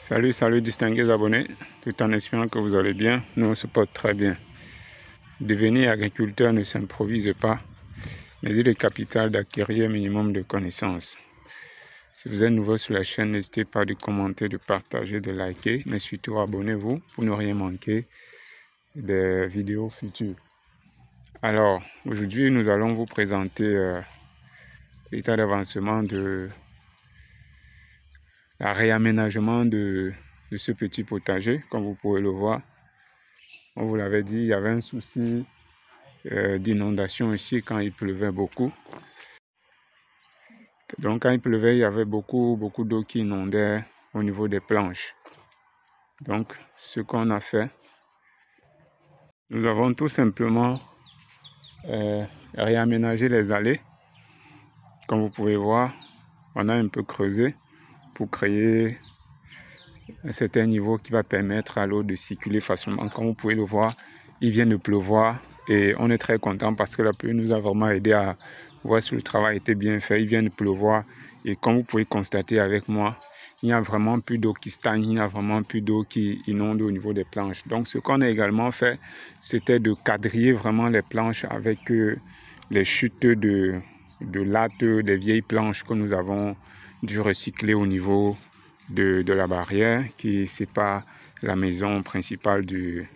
Salut distingués abonnés, tout en espérant que vous allez bien. Nous on se porte très bien. Devenir agriculteur ne s'improvise pas, mais il est capital d'acquérir un minimum de connaissances. Si vous êtes nouveau sur la chaîne, n'hésitez pas de commenter, de partager, de liker, mais surtout abonnez-vous pour ne rien manquer des vidéos futures. Alors, aujourd'hui, nous allons vous présenter l'état d'avancement de la réaménagement de ce petit potager. Comme vous pouvez le voir, on vous l'avait dit, il y avait un souci d'inondation ici quand il pleuvait beaucoup. Donc quand il pleuvait, il y avait beaucoup d'eau qui inondait au niveau des planches. Donc ce qu'on a fait, nous avons tout simplement réaménagé les allées. Comme vous pouvez voir, on a un peu creusé pour créer un certain niveau qui va permettre à l'eau de circuler facilement. Comme vous pouvez le voir, il vient de pleuvoir et on est très content parce que la pluie nous a vraiment aidé à voir si le travail était bien fait. Il vient de pleuvoir et comme vous pouvez constater avec moi, il n'y a vraiment plus d'eau qui stagne, il n'y a vraiment plus d'eau qui inonde au niveau des planches. Donc ce qu'on a également fait, c'était de quadriller vraiment les planches avec les chutes de lattes, des vieilles planches que nous avons dû recycler au niveau de la barrière qui sépare la maison principale du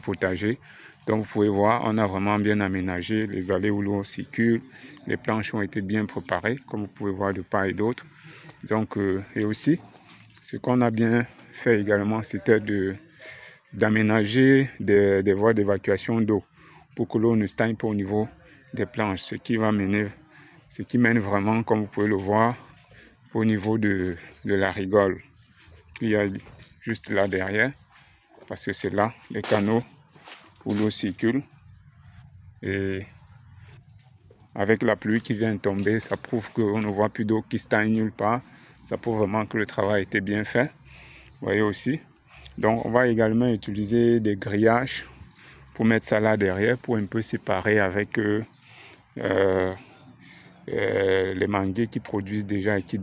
potager. Donc vous pouvez voir, on a vraiment bien aménagé les allées où l'eau circule. Les planches ont été bien préparées, comme vous pouvez voir de part et d'autre. Donc, et aussi, ce qu'on a bien fait également, c'était d'aménager des voies d'évacuation d'eau pour que l'eau ne stagne pas au niveau des planches, ce qui mène vraiment, comme vous pouvez le voir, au niveau de la rigole qu'il y a juste là derrière, parce que c'est là les canaux où l'eau circule. Et avec la pluie qui vient de tomber, ça prouve qu'on ne voit plus d'eau qui stagne nulle part. Ça prouve vraiment que le travail était bien fait. Vous voyez aussi. Donc on va également utiliser des grillages pour mettre ça là derrière, pour un peu séparer avec les manguiers qui produisent déjà et qui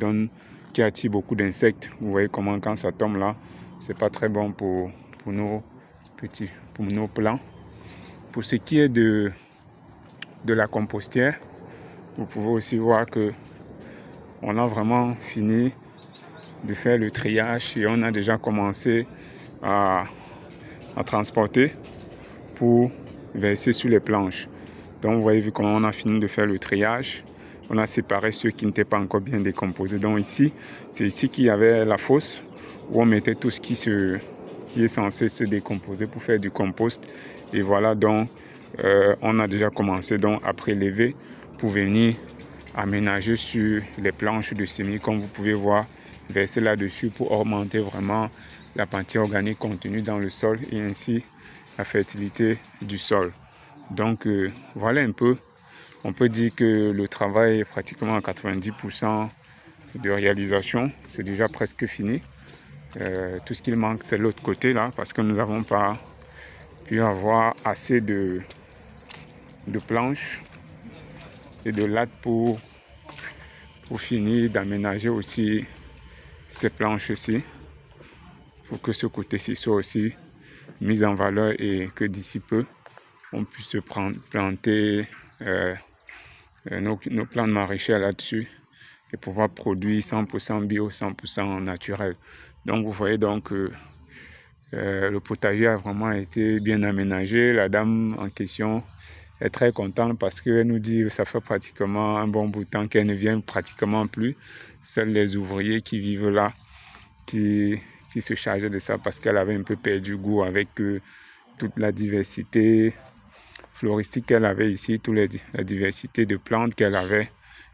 attirent beaucoup d'insectes. Vous voyez comment quand ça tombe là, c'est pas très bon pour nos plants. Pour ce qui est de la compostière, vous pouvez aussi voir que on a vraiment fini de faire le triage et on a déjà commencé à transporter pour verser sur les planches. Donc vous voyez, vu comment on a fini de faire le triage, on a séparé ceux qui n'étaient pas encore bien décomposés. Donc ici, c'est ici qu'il y avait la fosse où on mettait tout ce qui est censé se décomposer pour faire du compost. Et voilà, donc on a déjà commencé donc à prélever pour venir aménager sur les planches de semis, comme vous pouvez voir, verser là-dessus pour augmenter vraiment la matière organique contenue dans le sol et ainsi la fertilité du sol. Donc voilà un peu, on peut dire que le travail est pratiquement à 90% de réalisation, c'est déjà presque fini. Tout ce qu'il manque, c'est l'autre côté là, parce que nous n'avons pas pu avoir assez de planches et de lattes pour finir d'aménager aussi ces planches-ci, pour que ce côté-ci soit aussi mis en valeur et que d'ici peu, on puisse planter nos plantes maraîchères là-dessus et pouvoir produire 100% bio, 100% naturel. Donc vous voyez donc le potager a vraiment été bien aménagé. La dame en question est très contente parce qu'elle nous dit que ça fait pratiquement un bon bout de temps qu'elle ne vient pratiquement plus. Seuls les ouvriers qui vivent là, qui se chargeaient de ça parce qu'elle avait un peu perdu goût avec toute la diversité floristique qu'elle avait ici, la diversité de plantes qu'elle avait.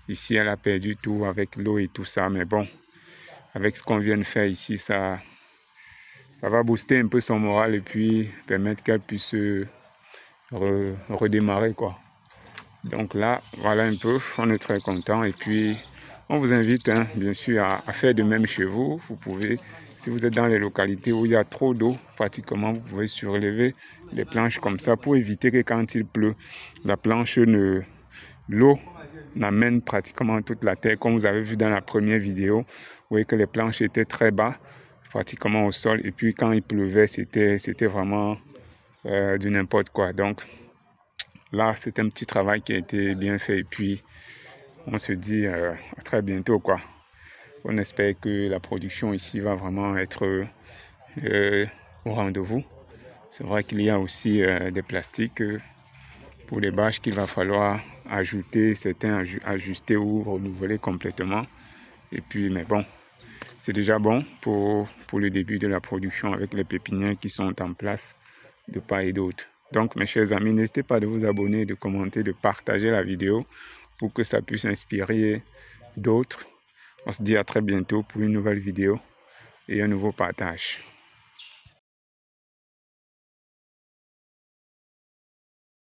Ici, elle a perdu tout avec l'eau et tout ça. Mais bon, avec ce qu'on vient de faire ici, ça va booster un peu son moral et puis permettre qu'elle puisse redémarrer, quoi. Donc là, voilà un peu, on est très content et puis on vous invite bien sûr à faire de même chez vous. Vous pouvez, si vous êtes dans les localités où il y a trop d'eau, pratiquement vous pouvez surélever les planches comme ça pour éviter que quand il pleut, l'eau n'amène pratiquement toute la terre. Comme vous avez vu dans la première vidéo, vous voyez que les planches étaient très bas pratiquement au sol. Et puis quand il pleuvait, c'était vraiment du n'importe quoi. Donc là, c'est un petit travail qui a été bien fait. Et puis on se dit à très bientôt, quoi. On espère que la production ici va vraiment être au rendez-vous. C'est vrai qu'il y a aussi des plastiques pour les bâches qu'il va falloir ajouter, certains ajuster ou renouveler complètement. Et puis, mais bon, c'est déjà bon pour le début de la production avec les pépinières qui sont en place de part et d'autre. Donc, mes chers amis, n'hésitez pas de vous abonner, de commenter, de partager la vidéo pour que ça puisse inspirer d'autres. On se dit à très bientôt pour une nouvelle vidéo et un nouveau partage.